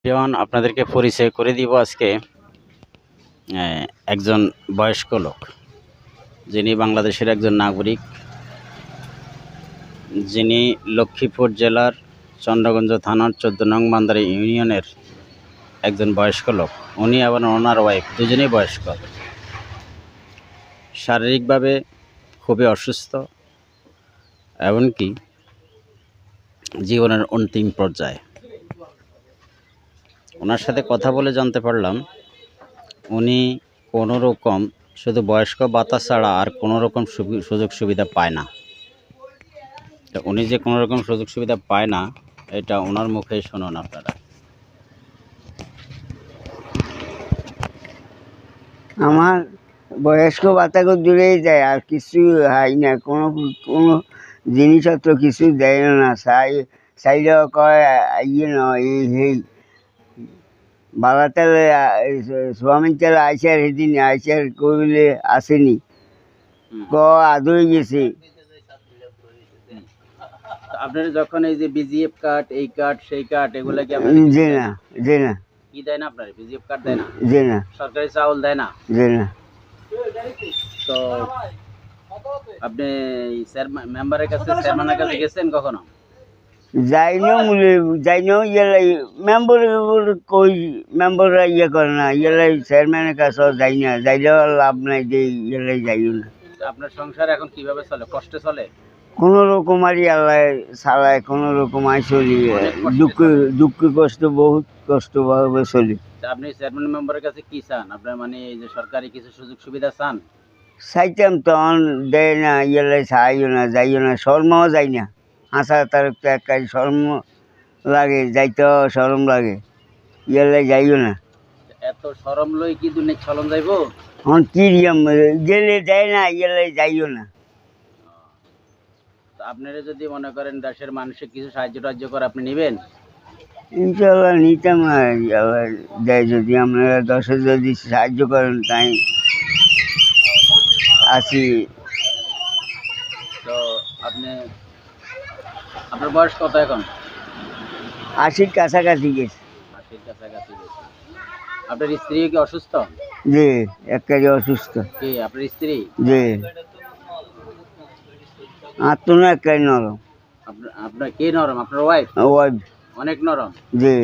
যেমন আপনাদেরকে পরিচয় করে দিব আজকে একজন বয়স্ক লোক, যিনি বাংলাদেশের একজন নাগরিক, যিনি লক্ষ্মীপুর জেলার চন্দ্রগঞ্জ থানার 14 নং বান্দারি ইউনিয়নের একজন বয়স্ক লোক। উনি এবং ওনার ওয়াইফ দুজনেই বয়স্ক, শারীরিকভাবে খুবই অসুস্থ, এমনকি জীবনের অন্তিম পর্যায়ে। ওনার সাথে কথা বলে জানতে পারলাম উনি কোনো রকম শুধু বয়স্ক ভাতা ছাড়া আর কোনো রকম সুযোগ সুবিধা পায় না। তো উনি যে কোনো রকম সুযোগ সুবিধা পায় না, এটা ওনার মুখেই শুনুন আপনারা। আমার বয়স্ক ভাতাকে দূরেই দেয়, আর কিছু হয় না, কোনো কোনো জিনিসপত্র কিছু দেয় না। চাইলেও কয় ইয়ে নয়, এই বালা তেলে সোয়াবিন তেল আইসার সেদিন আইসার করলে আসেনি, আদই গেছে। আপনার যখন এই যে বিজিএফ কার্ড, এই কার্ড, সেই কার্ড, এগুলা কি যে না যে না কি দেয় না? আপনার বিজিএফ কার্ড দেয় না? যে না। সরকারি চাউল দেয় না? যে না। তো আপনি মেম্বারের কাছে, চেয়ারম্যানের কাছে গেছেন কখনো? যাইনো ইয়ালাই মেম্বার কই, মেম্বাররা ইয়ে করে না, ইয়ালাই চেয়ারম্যানের কাছেও যাই না, যাইলেও লাভ নাই, যে ইয়ালাই যাইও না। আপনার সংসার এখন কিভাবে চলে? কষ্টে চলে? কোনো রকম আরই আল্লাহ চালায়, কোনো রকম আই চলি, দুঃখ কষ্ট, বহুত কষ্টভাবে চলি। আপনি চেয়ারম্যান মেম্বারের কাছে কি চান? আপনার মানে এই যে সরকারি কিছু সুযোগ সুবিধা চান? চাইতাম, তখন দেয় না, ইয়ালাই চাইও না, যাইও না, শর্মাও যাই না। হাসা তার একটা শর্ম লাগে, যাইতেও শরম লাগে, ইয়ালাই যাইও না। এত শরম লই কি দুনিয়া চলন যাইব? এখন কি গেলে দেয় না, ইয়ালাই যাইও না। আপনারা যদি মনে করেন দেশের মানুষের কিছু সাহায্য টাহায্য করে, আপনি নেবেন? ইনশাল্লাহ নিতাম না, আল্লাহ দেয় যদি, আপনারা দশে যদি সাহায্য করেন তাই আসি। তো আপনার বয়স কত এখন? 80-র কাছাকাছি গেছে। 80-র কাছাকাছি গেছে। আপনার স্ত্রী কি অসুস্থ? জি, একেবারে অসুস্থ। কি আপনার স্ত্রী? জি, আত্মনা একেবারে নরম। আপনার কে নরম? আপনার ওয়াইফ? ওয়াইফ অনেক নরম। জি।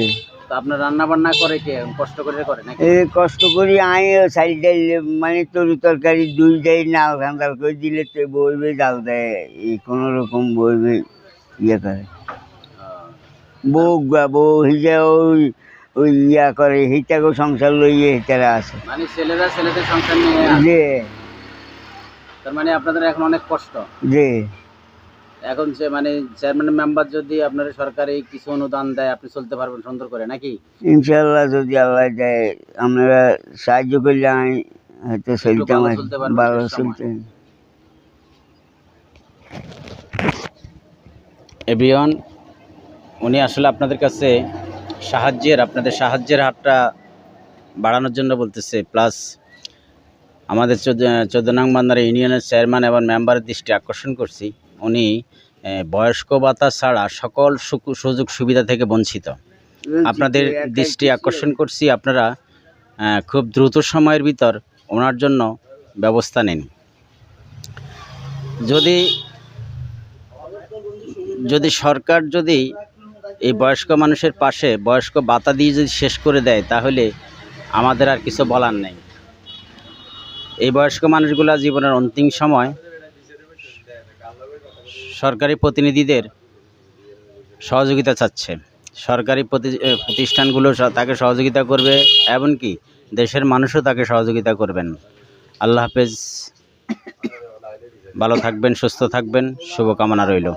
তো আপনার রান্না বান্না করে কে? কষ্ট করে করে নাকি? এই কষ্ট করি চাল ডাল, মানে তরি তরকারি দুইটাই নাল ঘান্দাল করে দিলে তো বইবে, জাল দেয়, এই কোনো রকম বইবে ইয়ে করে। বউ হিজে ওই ইয়া করে, হিটাকেও সংসার লইয়ে হিটারা আছে। মানে ছেলেরা ছেলেদের সংসার নিয়ে? জি। তার মানে আপনাদের এখন অনেক কষ্ট? জি। এখন মানে চেয়ারম্যান মেম্বার যদি আপনার সরকারি কিছু অনুদান দেয়, আপনি চলতে পারবেন সুন্দর করে নাকি? ইনশাল্লাহ যদি আল্লাহ দেয়, আপনারা সাহায্য করলে আমি হয়তো চলতাম, ভালো চলতেন। এভরিওয়ান, উনি আসলে আপনাদের কাছে আপনাদের সাহায্যের হাতটা বাড়ানোর জন্য বলতেছে। প্লাস আমাদের 14 নং বান্দারা ইউনিয়নের চেয়ারম্যান এবং মেম্বারের দৃষ্টি আকর্ষণ করছি, উনি বয়স্ক ভাতা ছাড়া সকল সুযোগ সুবিধা থেকে বঞ্চিত। আপনাদের দৃষ্টি আকর্ষণ করছি, আপনারা খুব দ্রুত সময়ের ভিতর ওনার জন্য ব্যবস্থা নিন। যদি সরকার যদি এই বয়স্ক মানুষের পাশে বয়স্ক ভাতা দিয়ে যদি শেষ করে দেয়, তাহলে আমাদের আর কিছু বলার নেই। এই বয়স্ক মানুষগুলা জীবনের অন্তিম সময় সরকারি প্রতিনিধিদের সহযোগিতা চাচ্ছে। সরকারি প্রতিষ্ঠানগুলো তাকে সহযোগিতা করবে, এমনকি দেশের মানুষও তাকে সহযোগিতা করবেন। আল্লাহ হাফেজ, ভালো থাকবেন, সুস্থ থাকবেন, শুভকামনা রইল।